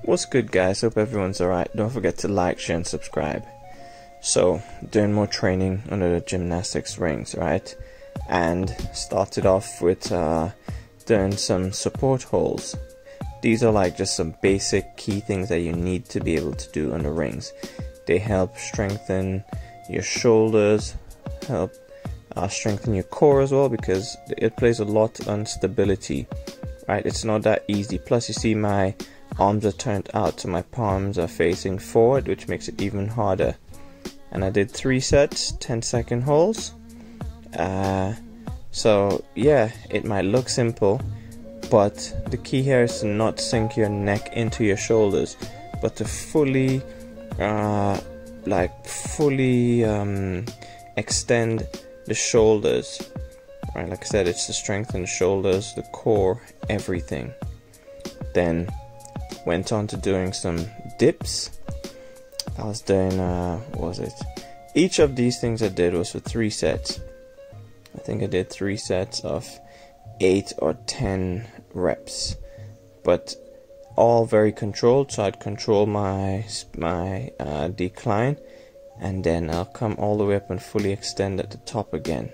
What's good, guys? Hope everyone's alright. Don't forget to like, share and subscribe. So, doing more training under the gymnastics rings, right? And started off with doing some support holds. These are like just some basic key things that you need to be able to do on the rings. They help strengthen your shoulders, help strengthen your core as well, because it plays a lot on stability, right? It's not that easy. Plus, you see my arms are turned out, so my palms are facing forward, which makes it even harder. And I did 3 sets, 10-second holds. So yeah, it might look simple, but the key here is to not sink your neck into your shoulders, but to fully extend the shoulders, right? Like I said, it's to strengthen the shoulders, the core, everything. Then went on to doing some dips. I was doing what was it? Each of these things I did was for 3 sets. I think I did 3 sets of 8 or 10 reps, but all very controlled. So I'd control my decline, and then I'll come all the way up and fully extend at the top again.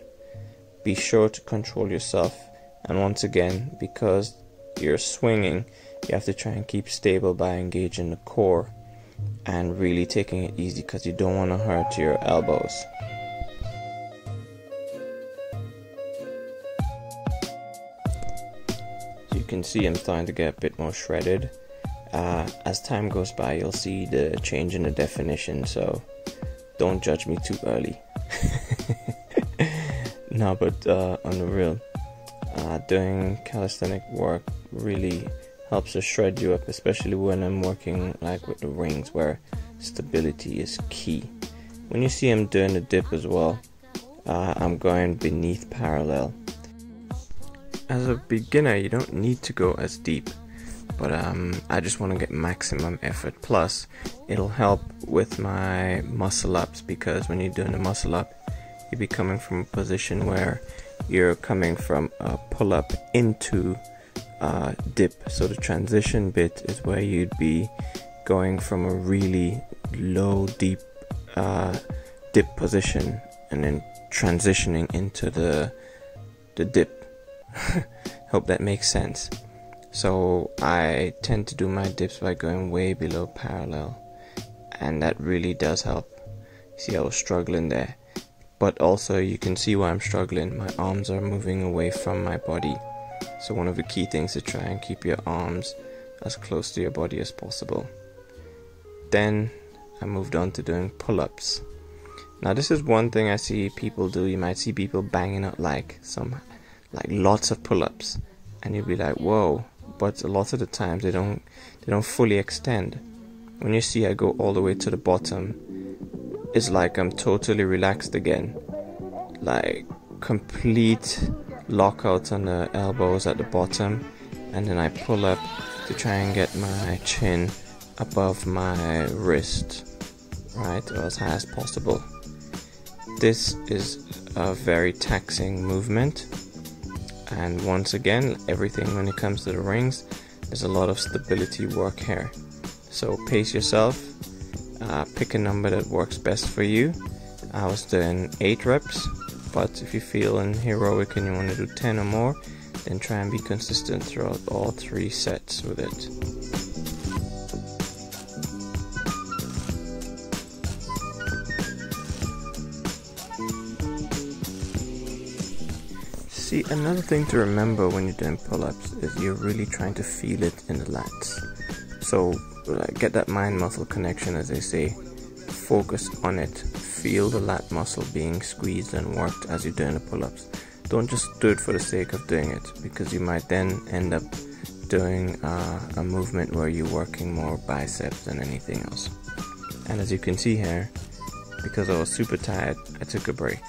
Be sure to control yourself, and once again, because you're swinging, you have to try and keep stable by engaging the core and really taking it easy, because you don't want to hurt your elbows. So you can see I'm starting to get a bit more shredded. As time goes by, you'll see the change in the definition, so don't judge me too early. No, but on the real, doing calisthenic work really helps to shred you up, especially when I'm working like with the rings, where stability is key. When you see I'm doing the dip as well, I'm going beneath parallel. As a beginner, you don't need to go as deep, but I just want to get maximum effort. Plus, it'll help with my muscle ups, because when you're doing a muscle up, you'll be coming from a position where you're coming from a pull up into dip. So the transition bit is where you'd be going from a really low deep dip position and then transitioning into the dip. Hope that makes sense. So I tend to do my dips by going way below parallel, and that really does help. See, I was struggling there, but also you can see why I'm struggling. My arms are moving away from my body. So one of the key things is to try and keep your arms as close to your body as possible. Then I moved on to doing pull-ups. Now this is one thing I see people do. You might see people banging out like lots of pull-ups, and you'll be like, whoa, but a lot of the times they don't fully extend. When you see I go all the way to the bottom, it's like I'm totally relaxed again, like complete lockout on the elbows at the bottom, and then I pull up to try and get my chin above my wrist, right, or as high as possible. This is a very taxing movement, and once again, everything when it comes to the rings, there's a lot of stability work here. So pace yourself, pick a number that works best for you. I was doing 8 reps, but if you're feeling heroic and you want to do 10 or more, then try and be consistent throughout all 3 sets with it. See, another thing to remember when you're doing pull-ups is you're really trying to feel it in the lats. So get that mind muscle connection, as they say. Focus on it. Feel the lat muscle being squeezed and worked as you're doing the pull-ups. Don't just do it for the sake of doing it, because you might then end up doing a movement where you're working more biceps than anything else. And as you can see here, because I was super tired, I took a break.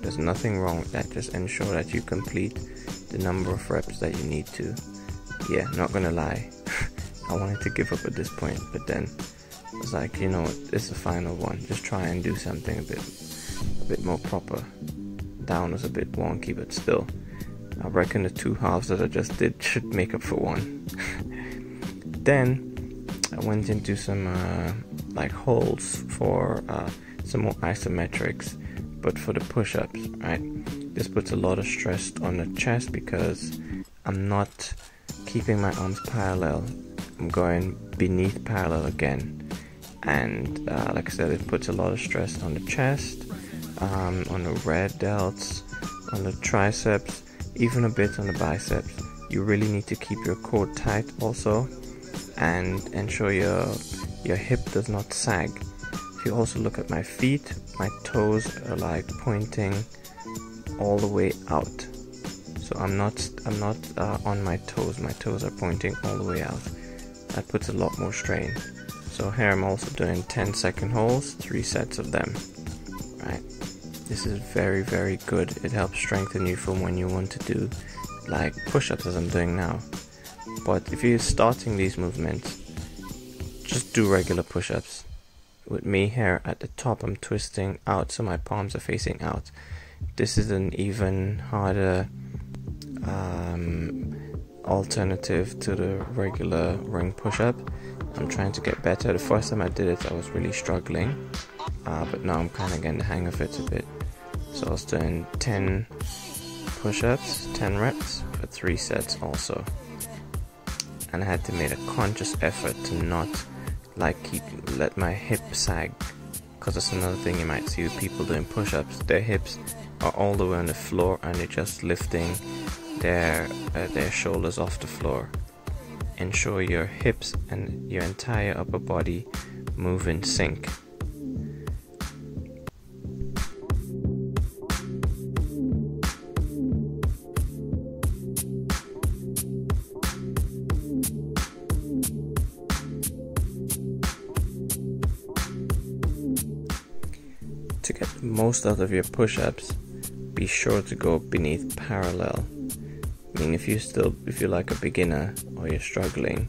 There's nothing wrong with that. Just ensure that you complete the number of reps that you need to. Yeah, not gonna lie, I wanted to give up at this point, but then I was like, you know what, this is the final one. Just try and do something a bit more proper. Down was a bit wonky, but still, I reckon the 2 halves that I just did should make up for one. Then I went into some like holds for some more isometrics, but for the push-ups, right? This puts a lot of stress on the chest because I'm not keeping my arms parallel. I'm going beneath parallel again, and like I said, it puts a lot of stress on the chest, on the red delts, on the triceps, even a bit on the biceps. You really need to keep your core tight also, and ensure your hip does not sag. If you also look at my feet, my toes are like pointing all the way out. So I'm not on my toes. My toes are pointing all the way out. That puts a lot more strain. So here I'm also doing 10-second holds, 3 sets of them. Right. This is very, very good. It helps strengthen you from when you want to do like push-ups as I'm doing now. But if you're starting these movements, just do regular push-ups. With me here at the top, I'm twisting out so my palms are facing out. This is an even harder alternative to the regular ring push-up. I'm trying to get better. The first time I did it, I was really struggling, but now I'm kind of getting the hang of it a bit. So I was doing 10 push-ups, 10 reps for 3 sets also. And I had to make a conscious effort to not like let my hip sag, because that's another thing you might see with people doing push-ups. Their hips are all the way on the floor and they're just lifting their shoulders off the floor. Ensure your hips and your entire upper body move in sync. To get the most out of your push-ups, be sure to go beneath parallel. I mean, if you're like a beginner or you're struggling,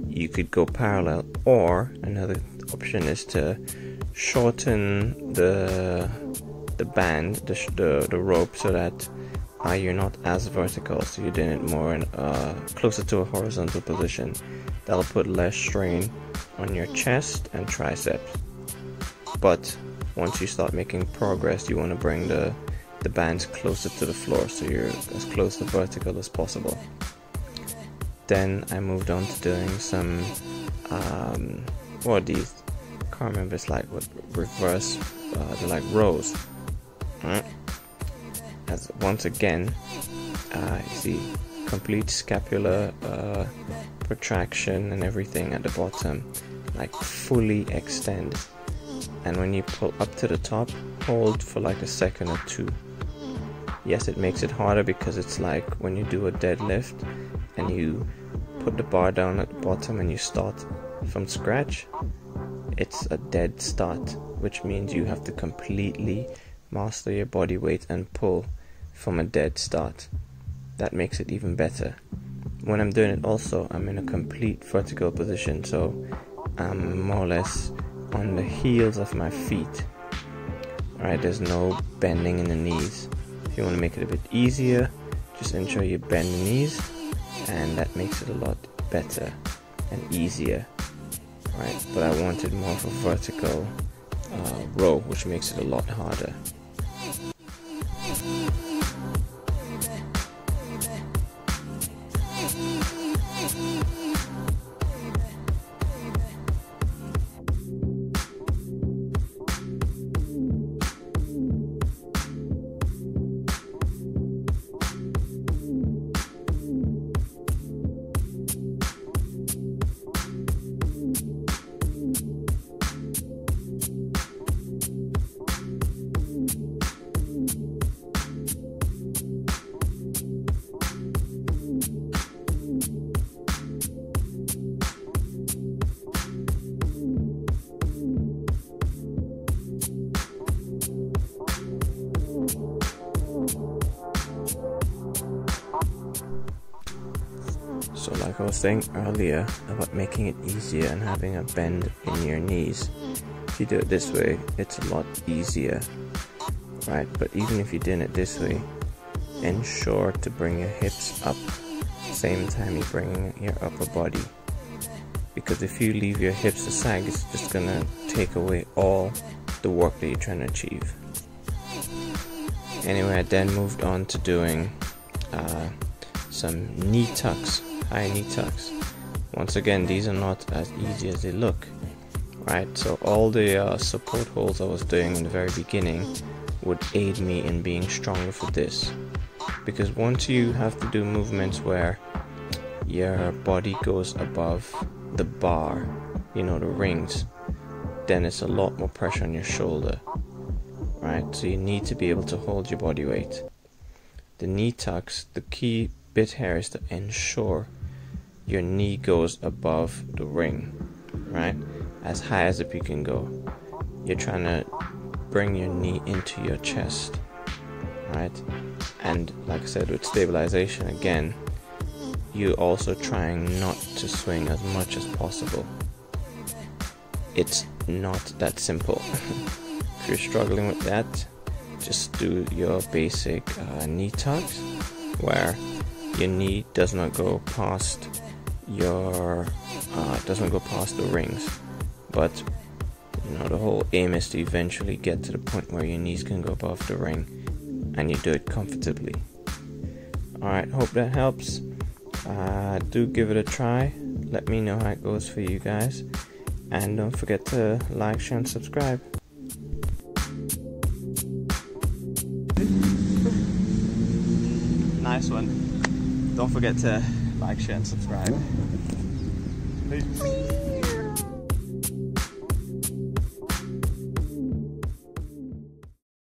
you could go parallel, or another option is to shorten the band, the rope, so that you're not as vertical, so you're doing it more in closer to a horizontal position. That'll put less strain on your chest and triceps. But once you start making progress, you want to bring the bands closer to the floor, so you're as close to vertical as possible. Then I moved on to doing some what are these? Can't remember. It's like what reverse. They're like rows. As once again, you see complete scapular protraction and everything at the bottom, like fully extend. And when you pull up to the top, hold for like a second or two. Yes, it makes it harder because it's like when you do a deadlift and you put the bar down at the bottom and you start from scratch, it's a dead start, which means you have to completely master your body weight and pull from a dead start. That makes it even better. When I'm doing it also, I'm in a complete vertical position, so I'm more or less on the heels of my feet. Alright, there's no bending in the knees. If you want to make it a bit easier, just ensure you bend the knees, and that makes it a lot better and easier. Right, but I wanted more of a vertical row, which makes it a lot harder. So like I was saying earlier about making it easier and having a bend in your knees, if you do it this way, it's a lot easier, right? But even if you're doing it this way, ensure to bring your hips up same time you're bringing your upper body. because if you leave your hips to sag, it's just gonna take away all the work that you're trying to achieve. Anyway, I then moved on to doing some knee tucks, high knee tucks. Once again, these are not as easy as they look, right? So all the support holds I was doing in the very beginning would aid me in being stronger for this, because once you have to do movements where your body goes above the bar, you know, the rings, then it's a lot more pressure on your shoulder, right? So you need to be able to hold your body weight. The knee tucks, the key bit here is to ensure your knee goes above the ring, right? As high as you can go. You're trying to bring your knee into your chest, right? And like I said, with stabilization, again, you're also trying not to swing as much as possible. It's not that simple. If you're struggling with that, just do your basic knee tucks, where your knee does not go past the rings, but you know, the whole aim is to eventually get to the point where your knees can go above the ring, and you do it comfortably. Alright, hope that helps. Do give it a try. Let me know how it goes for you guys, and don't forget to like, share, and subscribe. Nice one. Don't forget to like, share, and subscribe. Peace.